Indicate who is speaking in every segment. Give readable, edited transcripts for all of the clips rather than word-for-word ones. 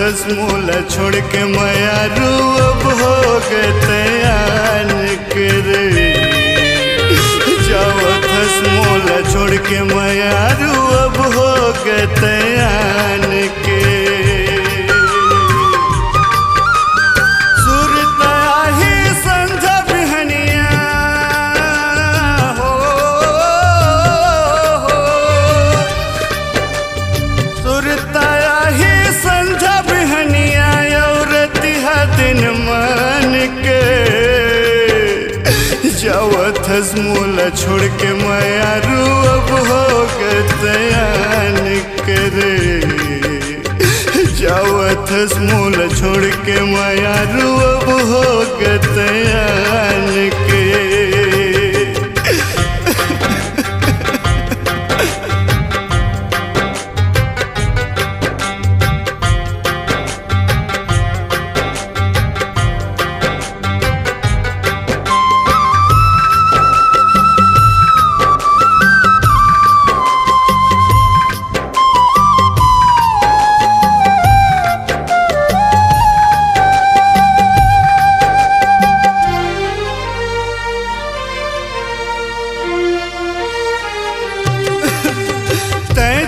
Speaker 1: जावथस मोला छोड़ के मयारू अब हो गतयान करे। जावथस मोला छोड़ के मयारू अब हो गतयान के। जावथस मोला छोड़ के मयारू अब हो गतयान करे। जावथस मोला छोड़ के मयारू अब हो गतयान के।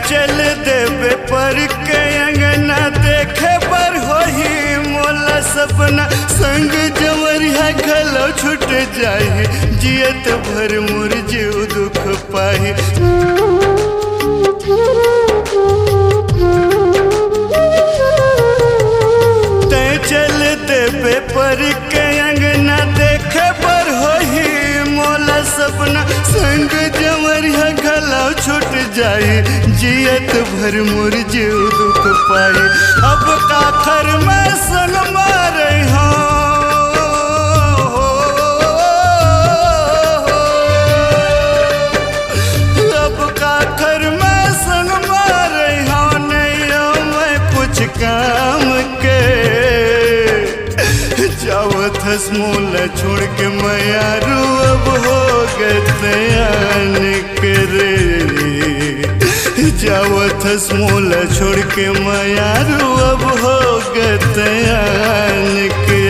Speaker 1: चल देवे पर के अंगना देखे पर होही मोला सपना। संग जवरिया घलो छूट जाए जियत भर मोर जीव दुख पाए। तै चल देवे पर के अंगना देखे पर होही मोला सपना। संग जवरिया घलो छूट जाए जियत भर मोर जीव दुख पाए। अब काखर में सन मारे हो, अब काखर में सन मारे हो। नहीं मैं कुछ काम के। जावथस मोला छोड़ के मयारू अब हो गतयान करे। जावथस मोला छोड़ के मयारू अब हो गतयान के।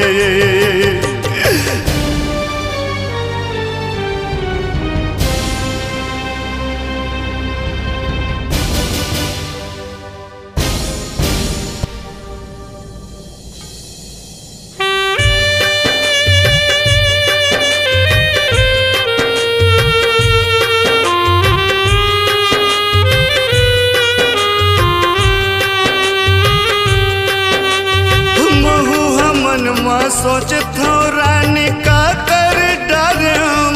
Speaker 1: सोचत हो रानी का कर डार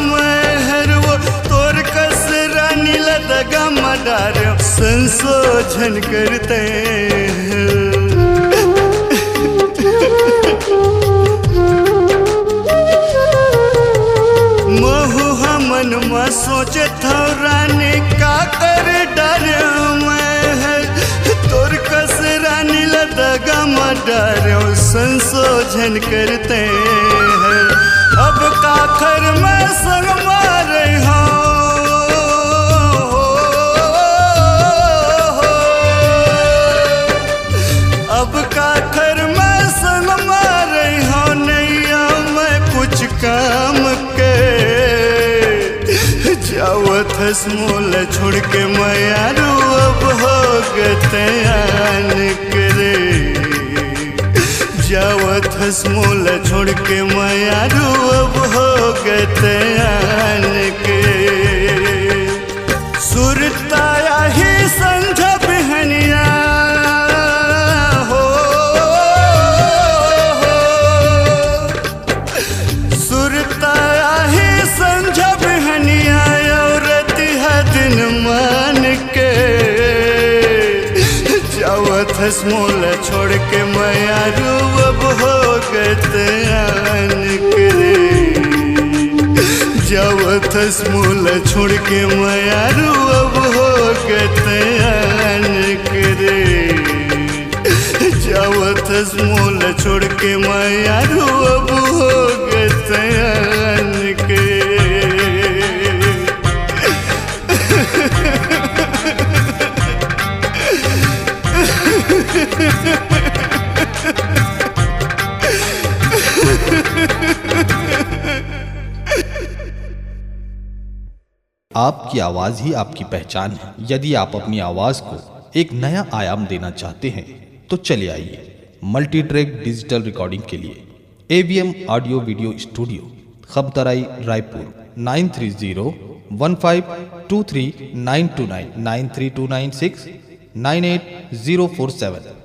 Speaker 1: महर वो तोर कस रानी लदगा मडार संशोधन करते महू हमन में सोचत हो रानी का कर डार महर तोर कस रानी लदगा मडार संशोधन करते हैं। अब काखर में संग मारे हो, अब काखर में संग मारे हो। नहीं मैं कुछ काम के। जावथस मोला छोड़ के मयारू अब हो गतयान करे। जावथस मोला छोड़ के मयारू अब हो गतयान के। सुरताया ही संझा बिहनिया हो, सुरताया ही संझा बिहनिया और तिहा दिन मान के। जावथस मोला छोड़ के मयारू अब हो गतयान करे। जावथस मोला छोड़ के मयारू अब हो गतयान करे। जावथस मोला छोड़ के मयारू अब हो गतयान के।
Speaker 2: आपकी आवाज ही आपकी पहचान है। यदि आप अपनी आवाज को एक नया आयाम देना चाहते हैं तो चले आइए मल्टी ट्रैक डिजिटल रिकॉर्डिंग के लिए AVM audio video studio, Khamtarai, Raipur 9301523929 93296 98047।